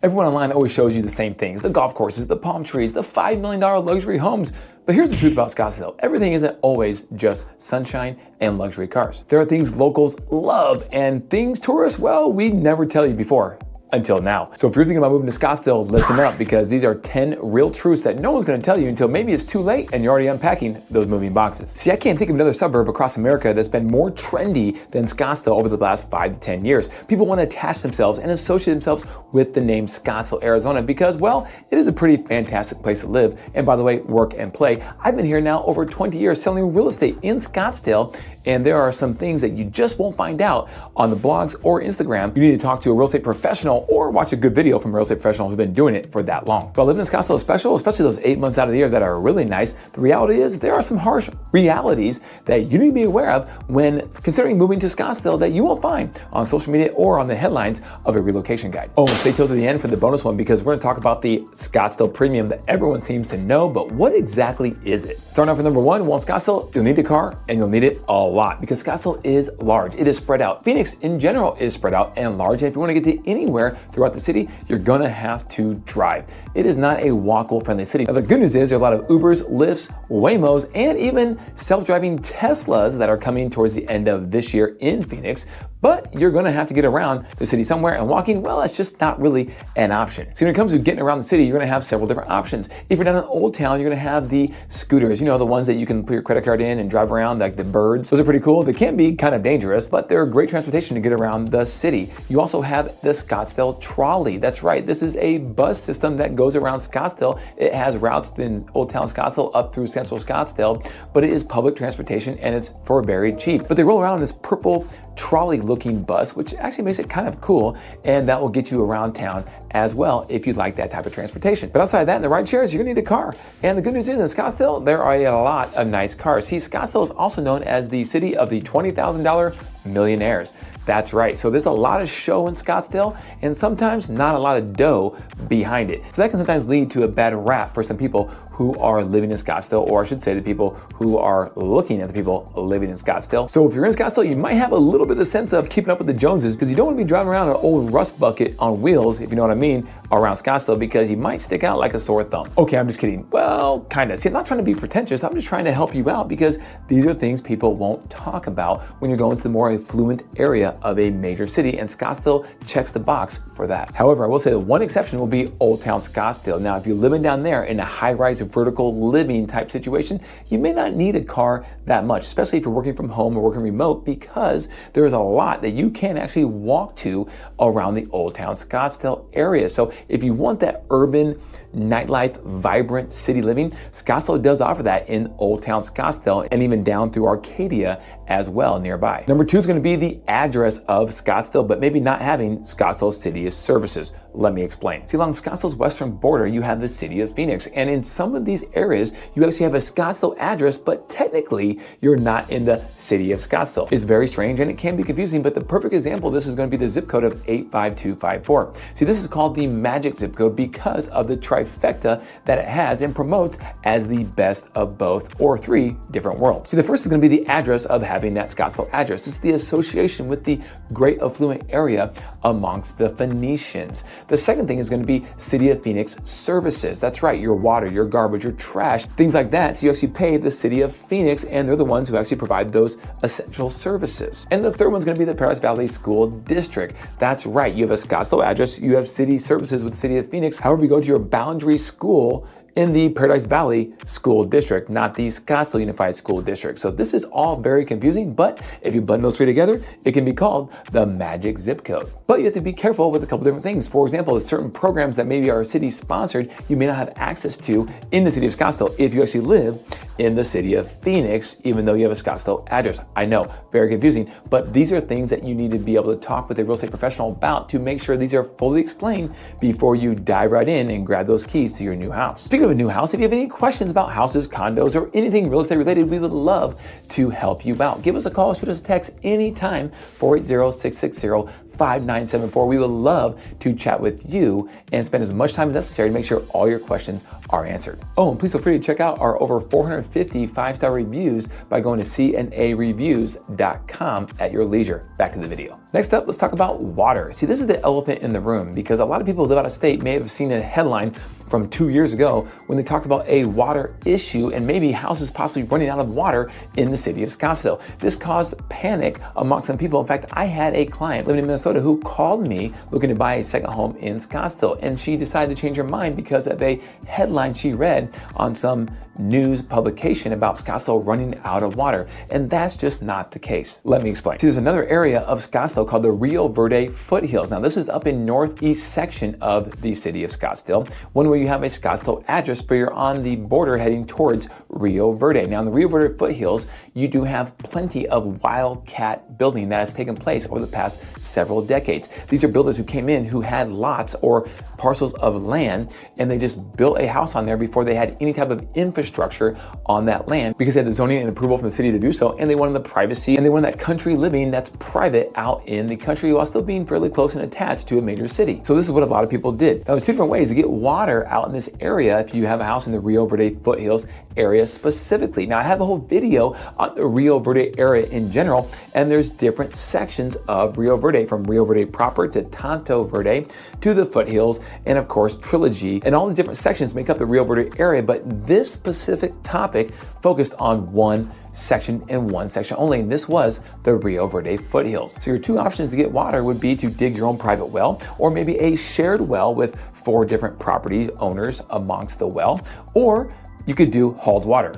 Everyone online always shows you the same things: the golf courses, the palm trees, the $5 million luxury homes. But here's the truth about Scottsdale. Everything isn't always just sunshine and luxury cars. There are things locals love and things tourists, well, we never tell you before. Until now. So if you're thinking about moving to Scottsdale, listen up, because these are 10 real truths that no one's going to tell you until maybe it's too late and you're already unpacking those moving boxes. See, I can't think of another suburb across America that's been more trendy than Scottsdale over the last 5 to 10 years. People want to attach themselves and associate themselves with the name Scottsdale, Arizona, because, well, it is a pretty fantastic place to live and, by the way, work and play. I've been here now over 20 years selling real estate in Scottsdale, and there are some things that you just won't find out on the blogs or Instagram. You need to talk to a real estate professional or watch a good video from a real estate professional who's been doing it for that long. But living in Scottsdale is special, especially those 8 months out of the year that are really nice. The reality is there are some harsh realities that you need to be aware of when considering moving to Scottsdale that you won't find on social media or on the headlines of a relocation guide. Oh, and stay till the end for the bonus one, because we're going to talk about the Scottsdale Premium that everyone seems to know, but what exactly is it? Starting off with number one, well, in Scottsdale, you'll need a car and you'll need it a lot because Scottsdale is large. It is spread out. Phoenix in general is spread out and large. And if you want to get to anywhere throughout the city, you're going to have to drive. It is not a walkable friendly city. Now, the good news is there are a lot of Ubers, Lyfts, Waymos, and even self-driving Teslas that are coming towards the end of this year in Phoenix. But you're going to have to get around the city somewhere, and walking, well, that's just not really an option. So when it comes to getting around the city, you're going to have several different options. If you're down in Old Town, you're going to have the scooters, you know, the ones that you can put your credit card in and drive around, like the birds. Those are pretty cool. They can be kind of dangerous, but they're great transportation to get around the city. You also have the Scottsdale Trolley. That's right. This is a bus system that goes around Scottsdale. It has routes in Old Town Scottsdale up through Central Scottsdale, but it is public transportation and it's for very cheap. But they roll around in this purple trolley looking bus, which actually makes it kind of cool, and that will get you around town as well if you like that type of transportation. But outside of that, in the ride shares, you're gonna need a car. And the good news is in Scottsdale, there are a lot of nice cars. See, Scottsdale is also known as the city of the $20,000 millionaires. That's right. So there's a lot of show in Scottsdale and sometimes not a lot of dough behind it. So that can sometimes lead to a bad rap for some people who are living in Scottsdale, or I should say the people who are looking at the people living in Scottsdale. So if you're in Scottsdale, you might have a little bit of the sense of keeping up with the Joneses, because you don't want to be driving around an old rust bucket on wheels, if you know what I mean, around Scottsdale, because you might stick out like a sore thumb. Okay, I'm just kidding. Well, kind of. See, I'm not trying to be pretentious. I'm just trying to help you out, because these are things people won't talk about when you're going to the more affluent area of a major city, and Scottsdale checks the box for that. However, I will say that one exception will be Old Town Scottsdale. Now, if you're living down there in a high-rise vertical living type situation, you may not need a car that much, especially if you're working from home or working remote, because there is a lot that you can actually walk to around the Old Town Scottsdale area. So if you want that urban nightlife, vibrant city living, Scottsdale does offer that in Old Town Scottsdale and even down through Arcadia as well nearby. Number two is going to be the address of Scottsdale, but maybe not having Scottsdale City services. Let me explain. See, along Scottsdale's western border, you have the city of Phoenix, and in some of these areas, you actually have a Scottsdale address, but technically, you're not in the city of Scottsdale. It's very strange and it can be confusing, but the perfect example of this is going to be the zip code of 85254. See, this is called the magic zip code because of the trifecta that it has and promotes as the best of both, or three different worlds. See, the first is going to be the address of having that Scottsdale address. This is the association with the great affluent area amongst the Phoenicians. The second thing is going to be City of Phoenix services. That's right, your water, your garbage, your trash, things like that. So you actually pay the City of Phoenix, and they're the ones who actually provide those essential services. And the third one's going to be the Paradise Valley School District. That's right, you have a Scottsdale address, you have city services with the City of Phoenix. However, you go to your boundary school in the Paradise Valley School District, not the Scottsdale Unified School District. So this is all very confusing, but if you blend those three together, it can be called the magic zip code. But you have to be careful with a couple different things. For example, there's certain programs that maybe are city sponsored, you may not have access to in the city of Scottsdale if you actually live in the city of Phoenix, even though you have a Scottsdale address. I know, very confusing, but these are things that you need to be able to talk with a real estate professional about to make sure these are fully explained before you dive right in and grab those keys to your new house. Speaking of a new house, if you have any questions about houses, condos, or anything real estate related, we would love to help you out. Give us a call, shoot us a text anytime, 480-660-5974. We would love to chat with you and spend as much time as necessary to make sure all your questions are answered. Oh, and please feel free to check out our over 450 5-star reviews by going to cnareviews.com at your leisure. Back to the video. Next up, let's talk about water. See, this is the elephant in the room because a lot of people who live out of state may have seen a headline from 2 years ago when they talked about a water issue and maybe houses possibly running out of water in the city of Scottsdale. This caused panic among some people. In fact, I had a client living in Minnesota who called me looking to buy a second home in Scottsdale, and she decided to change her mind because of a headline she read on some news publication about Scottsdale running out of water. And that's just not the case. Let me explain. See, there's another area of Scottsdale called the Rio Verde foothills. Now, this is up in northeast section of the city of Scottsdale, one where you have a Scottsdale address, but you're on the border heading towards Rio Verde. Now, in the Rio Verde foothills, you do have plenty of wildcat building that has taken place over the past several decades. These are builders who came in who had lots or parcels of land, and they just built a house on there before they had any type of infrastructure on that land because they had the zoning and approval from the city to do so, and they wanted the privacy and they wanted that country living that's private out in the country while still being fairly close and attached to a major city. So this is what a lot of people did. Now, there's two different ways to get water out in this area if you have a house in the Rio Verde foothills area specifically. Now, I have a whole video on the Rio Verde area in general, and there's different sections of Rio Verde, from Rio Verde proper to Tanto Verde to the foothills, and of course Trilogy, and all these different sections make up the Rio Verde area. But this specific topic focused on one section and one section only, and this was the Rio Verde foothills. So your two options to get water would be to dig your own private well, or maybe a shared well with 4 different property owners amongst the well, or you could do hauled water.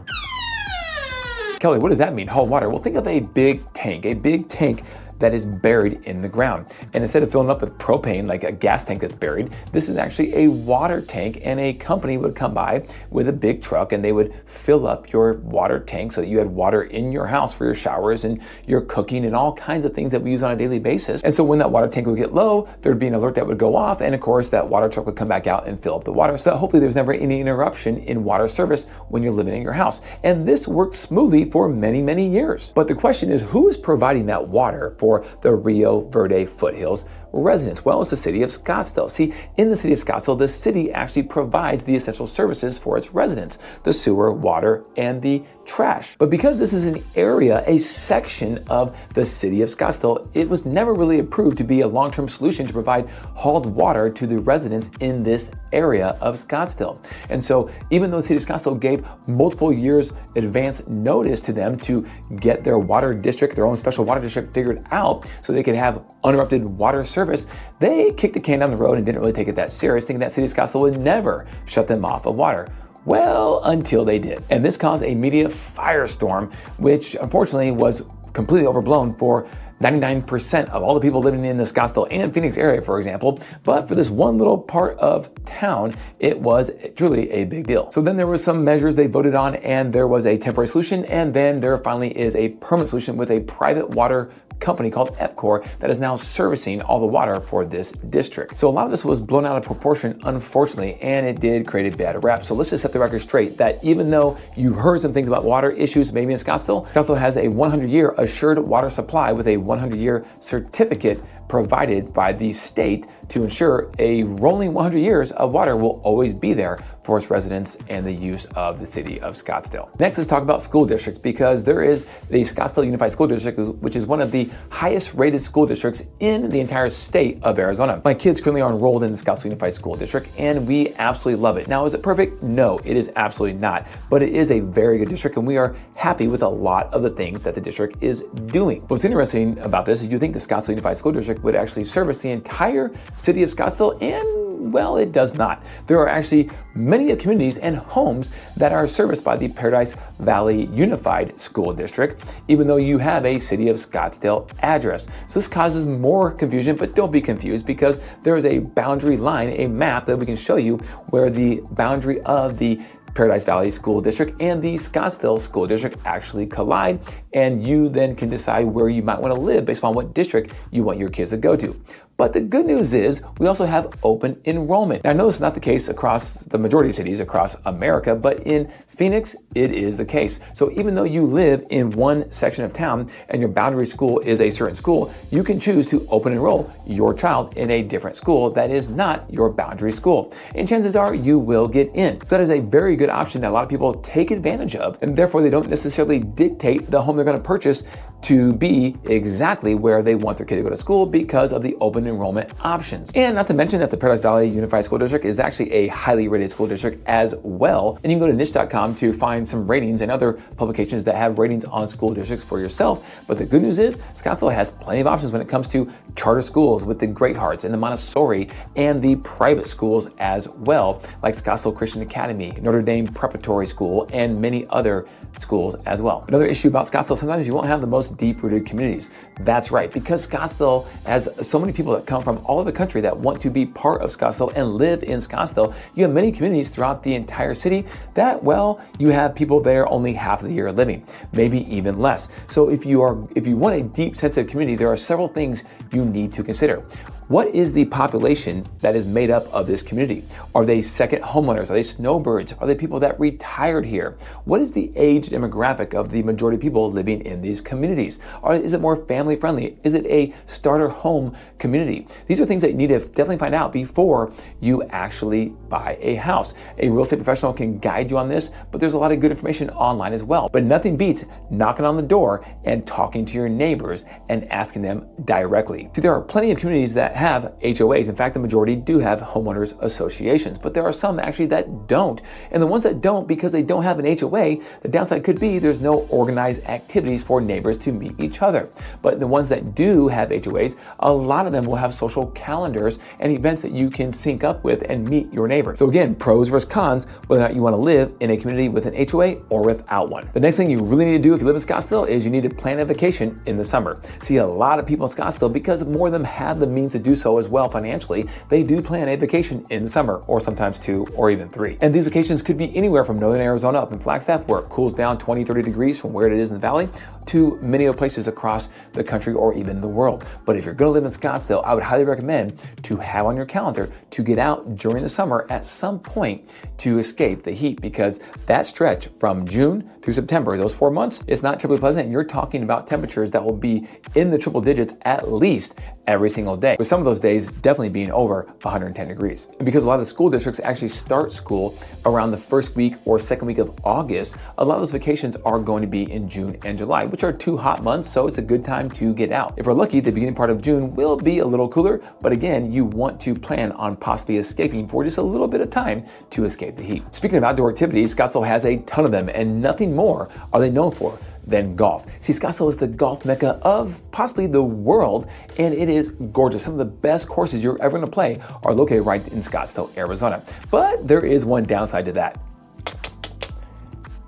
Kelly, what does that mean, hauled water? Well, think of a big tank that is buried in the ground. And instead of filling up with propane, like a gas tank that's buried, this is actually a water tank, and a company would come by with a big truck and they would fill up your water tank so that you had water in your house for your showers and your cooking and all kinds of things that we use on a daily basis. And so when that water tank would get low, there'd be an alert that would go off, and of course that water truck would come back out and fill up the water. So hopefully there's never any interruption in water service when you're living in your house. And this worked smoothly for many, many years. But the question is, who is providing that water for the Rio Verde foothills residents? Well, it's the city of Scottsdale. See, in the city of Scottsdale, the city actually provides the essential services for its residents: the sewer, water, and the trash. But because this is an area, a section of the city of Scottsdale, it was never really approved to be a long-term solution to provide hauled water to the residents in this area of Scottsdale. And so even though the city of Scottsdale gave multiple years advance notice to them to get their water district, their own special water district, figured out so they could have uninterrupted water service, they kicked the can down the road and didn't really take it that serious, thinking that city of Scottsdale would never shut them off of water. Well, until they did. And this caused a media firestorm, which unfortunately was completely overblown for 99% of all the people living in the Scottsdale and Phoenix area, for example. But for this one little part of town, it was truly a big deal. So then there were some measures they voted on, and there was a temporary solution, and then there finally is a permanent solution with a private water company called EPCOR that is now servicing all the water for this district. So a lot of this was blown out of proportion, unfortunately, and it did create a bad rap. So let's just set the record straight that even though you've heard some things about water issues maybe in Scottsdale, Scottsdale has a 100-year assured water supply with a 100-year certificate provided by the state to ensure a rolling 100 years of water will always be there for its residents and the use of the city of Scottsdale. Next, let's talk about school districts, because there is the Scottsdale Unified School District, which is one of the highest rated school districts in the entire state of Arizona. My kids currently are enrolled in the Scottsdale Unified School District, and we absolutely love it. Now, is it perfect? No, it is absolutely not, but it is a very good district, and we are happy with a lot of the things that the district is doing. What's interesting about this is you think the Scottsdale Unified School District would actually service the entire city of Scottsdale, and well, it does not. There are actually many communities and homes that are serviced by the Paradise Valley Unified School District, even though you have a City of Scottsdale address. So this causes more confusion, but don't be confused, because there is a boundary line, a map that we can show you where the boundary of the Paradise Valley School District and the Scottsdale School District actually collide, and you then can decide where you might want to live based on what district you want your kids to go to. But the good news is we also have open enrollment. Now, I know it's not the case across the majority of cities across America, but in Phoenix, it is the case. So even though you live in one section of town and your boundary school is a certain school, you can choose to open enroll your child in a different school that is not your boundary school. And chances are you will get in. So that is a very good option that a lot of people take advantage of, and therefore they don't necessarily dictate the home they're going to purchase to be exactly where they want their kid to go to school because of the open enrollment options. And not to mention that the Paradise Valley Unified School District is actually a highly rated school district as well. And you can go to niche.com to find some ratings and other publications that have ratings on school districts for yourself. But the good news is Scottsdale has plenty of options when it comes to charter schools with the Great Hearts and the Montessori and the private schools as well, like Scottsdale Christian Academy, Notre Dame Preparatory School, and many other schools as well. Another issue about Scottsdale, sometimes you won't have the most deep-rooted communities. That's right, because Scottsdale has so many people that come from all over the country that want to be part of Scottsdale and live in Scottsdale. You have many communities throughout the entire city that, well, you have people there only half of the year living, maybe even less. So if you want a deep sense of community, there are several things you need to consider. What is the population that is made up of this community? Are they second homeowners? Are they snowbirds? Are they people that retired here? What is the age demographic of the majority of people living in these communities? Is it more family friendly? Is it a starter home community? These are things that you need to definitely find out before you actually buy a house. A real estate professional can guide you on this, but there's a lot of good information online as well. But nothing beats knocking on the door and talking to your neighbors and asking them directly. See, there are plenty of communities that have HOAs. In fact, the majority do have homeowners associations, but there are some actually that don't. And the ones that don't, because they don't have an HOA, the downside could be there's no organized activities for neighbors to meet each other. But the ones that do have HOAs, a lot of them will have social calendars and events that you can sync up with and meet your neighbor. So again, pros versus cons, whether or not you want to live in a community with an HOA or without one. The next thing you really need to do if you live in Scottsdale is you need to plan a vacation in the summer. See, a lot of people in Scottsdale, because more of them have the means to do so as well financially, they do plan a vacation in the summer, or sometimes 2 or even 3. And these vacations could be anywhere from northern Arizona up in Flagstaff, where it cools down 20, 30 degrees from where it is in the valley, to many other places across the country or even the world. But if you're gonna live in Scottsdale, I would highly recommend to have on your calendar to get out during the summer at some point to escape the heat, because that stretch from June through September, those 4 months, it's not terribly pleasant. And you're talking about temperatures that will be in the triple digits at least every single day, with some of those days definitely being over 110 degrees. And because a lot of the school districts actually start school around the first week or second week of August, a lot of those vacations are going to be in June and July, which are 2 hot months, so it's a good time to get out. If we're lucky, the beginning part of June will be a little cooler, but again, you want to plan on possibly escaping for just a little bit of time to escape the heat. Speaking of outdoor activities, Scottsdale has a ton of them, and nothing more are they known for than golf. See, Scottsdale is the golf mecca of possibly the world, and it is gorgeous. Some of the best courses you're ever gonna play are located right in Scottsdale, Arizona. But there is one downside to that.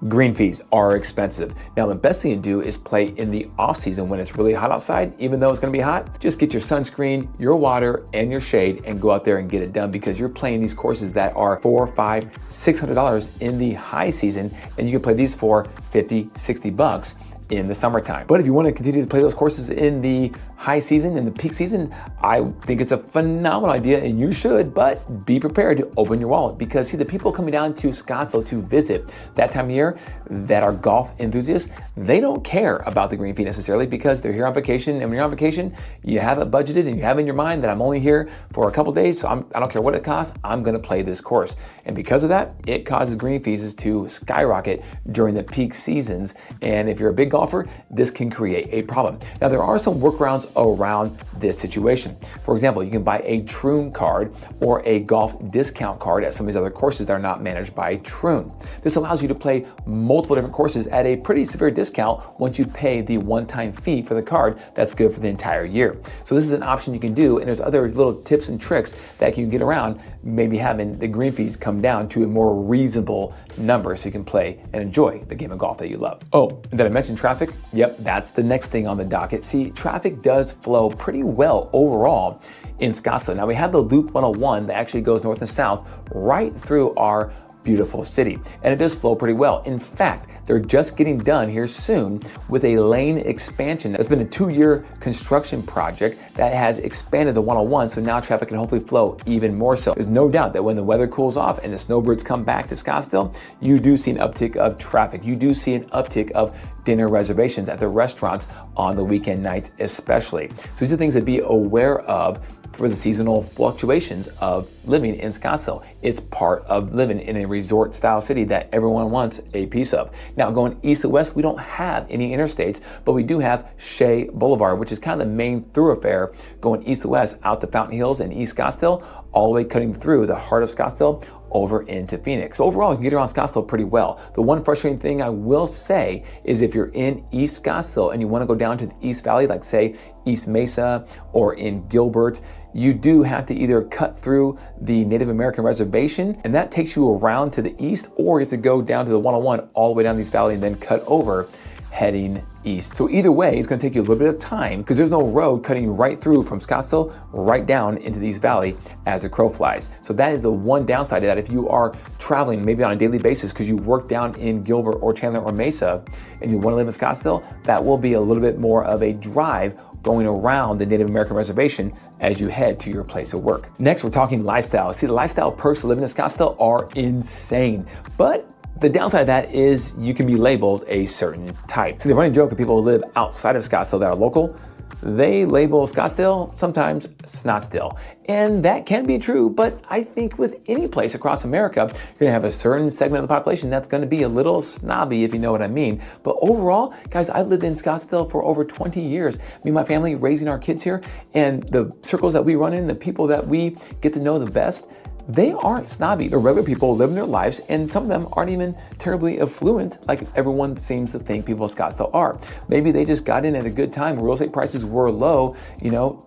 Green fees are expensive. Now, the best thing to do is play in the off season when it's really hot outside. Even though it's gonna be hot, just get your sunscreen, your water, and your shade and go out there and get it done, because you're playing these courses that are $400, $500, $600 in the high season, and you can play these for $50, $60 in the summertime. But if you want to continue to play those courses in the high season, in the peak season, I think it's a phenomenal idea, and you should, but be prepared to open your wallet, because see, the people coming down to Scottsdale to visit that time of year that are golf enthusiasts, they don't care about the green fee necessarily, because they're here on vacation, and when you're on vacation, you have it budgeted and you have in your mind that I'm only here for a couple days, so I don't care what it costs, I'm gonna play this course. And because of that, it causes green fees to skyrocket during the peak seasons, and if you're a big golfer, this can create a problem. Now, there are some workarounds around this situation. For example, you can buy a Troon card or a golf discount card at some of these other courses that are not managed by Troon. This allows you to play multiple different courses at a pretty severe discount once you pay the one-time fee for the card that's good for the entire year. So this is an option you can do, and there's other little tips and tricks that you can get around maybe having the green fees come down to a more reasonable number so you can play and enjoy the game of golf that you love. Oh, and did I mention traffic? Yep, that's the next thing on the docket. See, traffic does flow pretty well overall in Scottsdale. Now, we have the Loop 101 that actually goes north and south right through our beautiful city. And it does flow pretty well. In fact, they're just getting done here soon with a lane expansion. It's been a 2-year construction project that has expanded the 101, so now traffic can hopefully flow even more so. There's no doubt that when the weather cools off and the snowbirds come back to Scottsdale, you do see an uptick of traffic. You do see an uptick of dinner reservations at the restaurants on the weekend nights especially. So these are things to be aware of for the seasonal fluctuations of living in Scottsdale. It's part of living in a resort style city that everyone wants a piece of. Now going east to west, we don't have any interstates, but we do have Shea Boulevard, which is kind of the main thoroughfare going east to west out to Fountain Hills and East Scottsdale, all the way cutting through the heart of Scottsdale over into Phoenix. So overall, you can get around Scottsdale pretty well. The one frustrating thing I will say is if you're in East Scottsdale and you want to go down to the East Valley, like say East Mesa or in Gilbert, you do have to either cut through the Native American reservation, and that takes you around to the east, or you have to go down to the 101 all the way down the East Valley and then cut over heading east. So either way, it's going to take you a little bit of time because there's no road cutting right through from Scottsdale right down into the East Valley as the crow flies. So that is the one downside of that. If you are traveling maybe on a daily basis because you work down in Gilbert or Chandler or Mesa and you want to live in Scottsdale, that will be a little bit more of a drive going around the Native American reservation as you head to your place of work. Next, we're talking lifestyle. See, the lifestyle perks of living in Scottsdale are insane, but the downside of that is you can be labeled a certain type. So the running joke of people who live outside of Scottsdale that are local, they label Scottsdale sometimes Snotsdale. And that can be true, but I think with any place across America, you're gonna have a certain segment of the population that's gonna be a little snobby, if you know what I mean. But overall, guys, I've lived in Scottsdale for over 20 years. Me and my family raising our kids here, and the circles that we run in, the people that we get to know the best, they aren't snobby. They're regular people living their lives, and some of them aren't even terribly affluent like everyone seems to think people of Scottsdale are. Maybe they just got in at a good time. Real estate prices were low,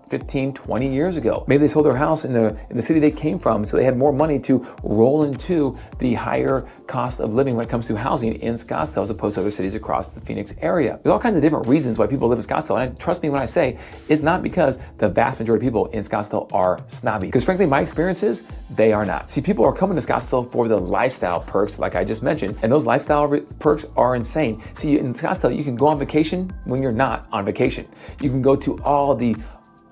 15, 20 years ago. Maybe they sold their house in the city they came from, so they had more money to roll into the higher cost of living when it comes to housing in Scottsdale as opposed to other cities across the Phoenix area. There's all kinds of different reasons why people live in Scottsdale, and trust me when I say it's not because the vast majority of people in Scottsdale are snobby. Because frankly, my experience is they are not. See, people are coming to Scottsdale for the lifestyle perks like I just mentioned, and those lifestyle perks are insane. See, in Scottsdale, you can go on vacation when you're not on vacation. You can go to all the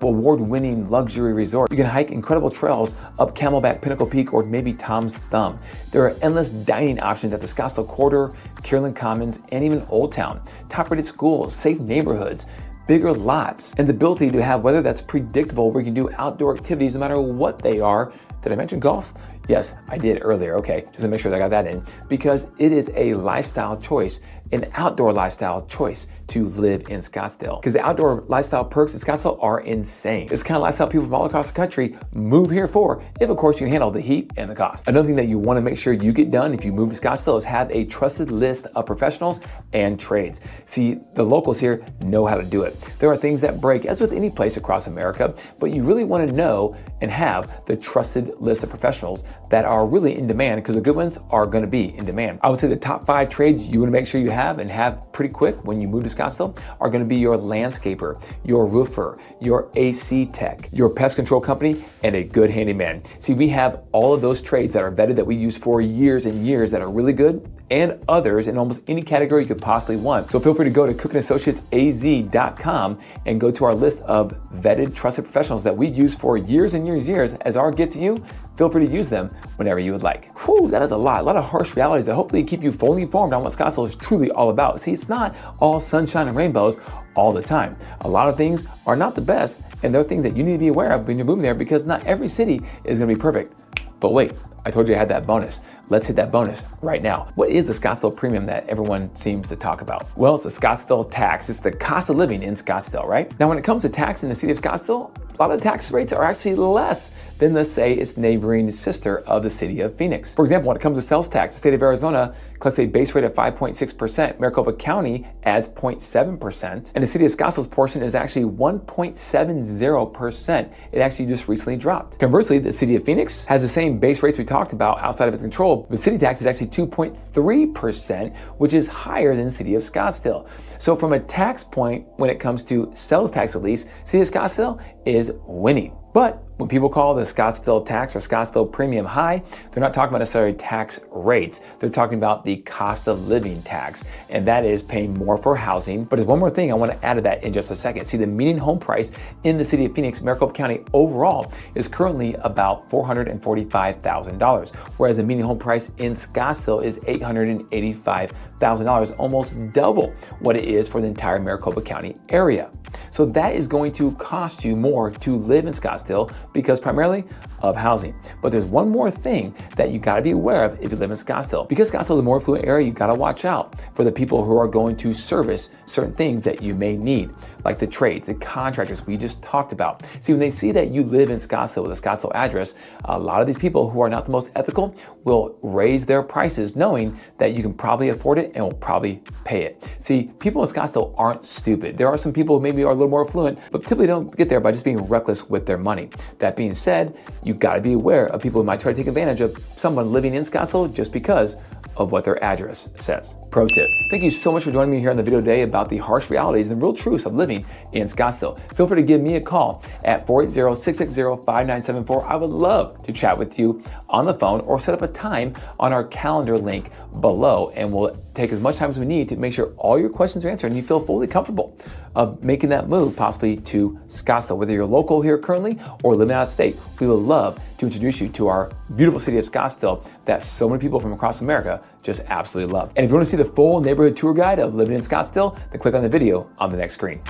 award-winning luxury resort. You can hike incredible trails up Camelback Pinnacle Peak or maybe Tom's Thumb. There are endless dining options at the Scottsdale Quarter, Kierland Commons, and even Old Town. Top-rated schools, safe neighborhoods, bigger lots, and the ability to have weather that's predictable where you can do outdoor activities no matter what they are. Did I mention golf? Yes, I did earlier. Okay, just to make sure that I got that in, because it is a lifestyle choice, an outdoor lifestyle choice to live in Scottsdale. Because the outdoor lifestyle perks in Scottsdale are insane. It's the kind of lifestyle people from all across the country move here for, if of course you can handle the heat and the cost. Another thing that you want to make sure you get done if you move to Scottsdale is have a trusted list of professionals and trades. See, the locals here know how to do it. There are things that break, as with any place across America, but you really want to know and have the trusted list of professionals that are really in demand, because the good ones are going to be in demand. I would say the top 5 trades you want to make sure you have and have pretty quick when you move to Scottsdale are going to be your landscaper, your roofer, your AC tech, your pest control company, and a good handyman. See, we have all of those trades that are vetted that we use for years and years that are really good, and others in almost any category you could possibly want. So feel free to go to cookandassociatesaz.com and go to our list of vetted, trusted professionals that we've used for years and years as our gift to you. Feel free to use them whenever you would like. Whew, that is a lot of harsh realities that hopefully keep you fully informed on what Scottsdale is truly all about. See, it's not all sunshine and rainbows all the time. A lot of things are not the best, and there are things that you need to be aware of when you're moving there, because not every city is going to be perfect. But wait, I told you I had that bonus. Let's hit that bonus right now. What is the Scottsdale Premium that everyone seems to talk about? Well, it's the Scottsdale tax. It's the cost of living in Scottsdale, right? Now, when it comes to tax in the city of Scottsdale, a lot of tax rates are actually less than, let's say, its neighboring sister of the city of Phoenix. For example, when it comes to sales tax, the state of Arizona collects a base rate of 5.6%. Maricopa County adds 0.7%. And the city of Scottsdale's portion is actually 1.70%. It actually just recently dropped. Conversely, the city of Phoenix has the same base rates we talked about outside of its control, but city tax is actually 2.3%, which is higher than the city of Scottsdale. So from a tax point, when it comes to sales tax at least, city of Scottsdale is winning. But When people call the Scottsdale tax or Scottsdale Premium high, they're not talking about necessarily tax rates. They're talking about the cost of living tax, and that is paying more for housing. But there's one more thing I want to add to that in just a second. See, the median home price in the city of Phoenix, Maricopa County overall is currently about $445,000, whereas the median home price in Scottsdale is $885,000, almost double what it is for the entire Maricopa County area. So that is going to cost you more to live in Scottsdale because primarily of housing. But there's one more thing that you gotta be aware of if you live in Scottsdale. Because Scottsdale is a more affluent area, you gotta watch out for the people who are going to service certain things that you may need, like the trades, the contractors we just talked about. See, when they see that you live in Scottsdale with a Scottsdale address, a lot of these people who are not the most ethical will raise their prices knowing that you can probably afford it and will probably pay it. See, people in Scottsdale aren't stupid. There are some people who maybe are a little more affluent, but typically don't get there by just being reckless with their money. That being said, you gotta be aware of people who might try to take advantage of someone living in Scottsdale just because of what their address says. Pro tip. Thank you so much for joining me here on the video today about the harsh realities and the real truths of living in Scottsdale. Feel free to give me a call at 480-660-5974. I would love to chat with you on the phone or set up a time on our calendar link below, and we'll take as much time as we need to make sure all your questions are answered and you feel fully comfortable of making that move possibly to Scottsdale. Whether you're local here currently or living out of state, we would love to introduce you to our beautiful city of Scottsdale that so many people from across America just absolutely love. And if you want to see the full neighborhood tour guide of living in Scottsdale, then click on the video on the next screen.